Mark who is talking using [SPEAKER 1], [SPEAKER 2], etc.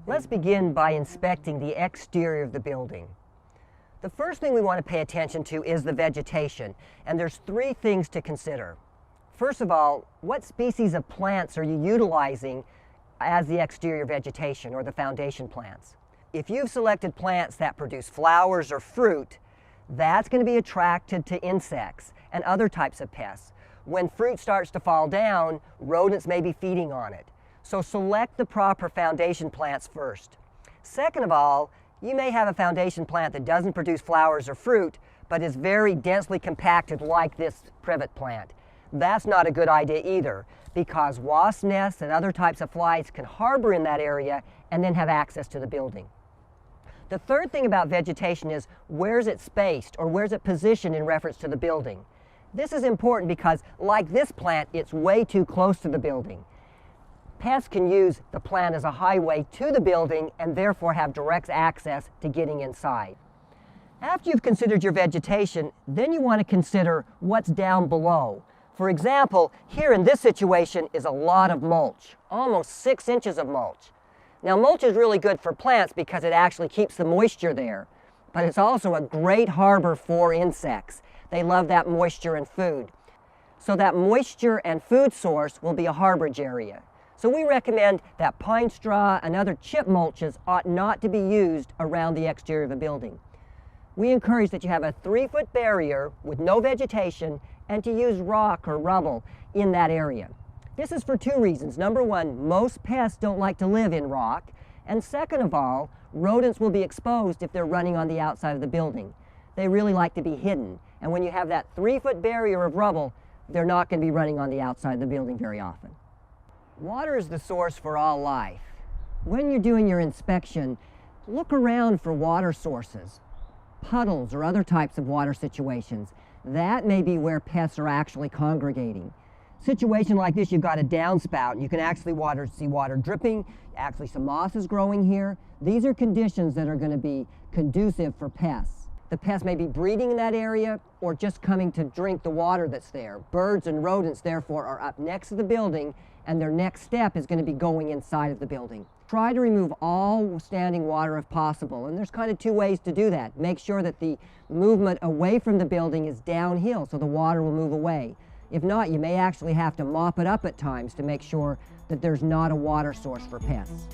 [SPEAKER 1] Let's begin by inspecting the exterior of the building. The first thing we want to pay attention to is the vegetation, and there's three things to consider. First of all, what species of plants are you utilizing as the exterior vegetation or the foundation plants? If you've selected plants that produce flowers or fruit, that's going to be attracted to insects and other types of pests. When fruit starts to fall down, rodents may be feeding on it. So select the proper foundation plants first. Second of all, you may have a foundation plant that doesn't produce flowers or fruit, but is very densely compacted like this privet plant. That's not a good idea either, because wasp nests and other types of flies can harbor in that area and then have access to the building. The third thing about vegetation is where's it spaced or where's it positioned in reference to the building. This is important because, like this plant, it's way too close to the building. Pests can use the plant as a highway to the building and therefore have direct access to getting inside. After you've considered your vegetation, then you want to consider what's down below. For example, here in this situation is a lot of mulch, almost 6 inches of mulch. Now, mulch is really good for plants because it actually keeps the moisture there, but it's also a great harbor for insects. They love that moisture and food. So that moisture and food source will be a harborage area. So we recommend that pine straw and other chip mulches ought not to be used around the exterior of a building. We encourage that you have a 3-foot barrier with no vegetation and to use rock or rubble in that area. This is for two reasons. Number one, most pests don't like to live in rock. And second of all, rodents will be exposed if they're running on the outside of the building. They really like to be hidden. And when you have that 3-foot barrier of rubble, they're not going to be running on the outside of the building very often. Water is the source for all life. When you're doing your inspection, look around for water sources, puddles or other types of water situations. That may be where pests are actually congregating. Situation like this, you've got a downspout and you can actually see water dripping, actually some moss is growing here. These are conditions that are going to be conducive for pests. The pests may be breeding in that area or just coming to drink the water that's there. Birds and rodents, therefore, are up next to the building, and their next step is going to be going inside of the building. Try to remove all standing water if possible, and there's kind of two ways to do that. Make sure that the movement away from the building is downhill so the water will move away. If not, you may actually have to mop it up at times to make sure that there's not a water source for pests.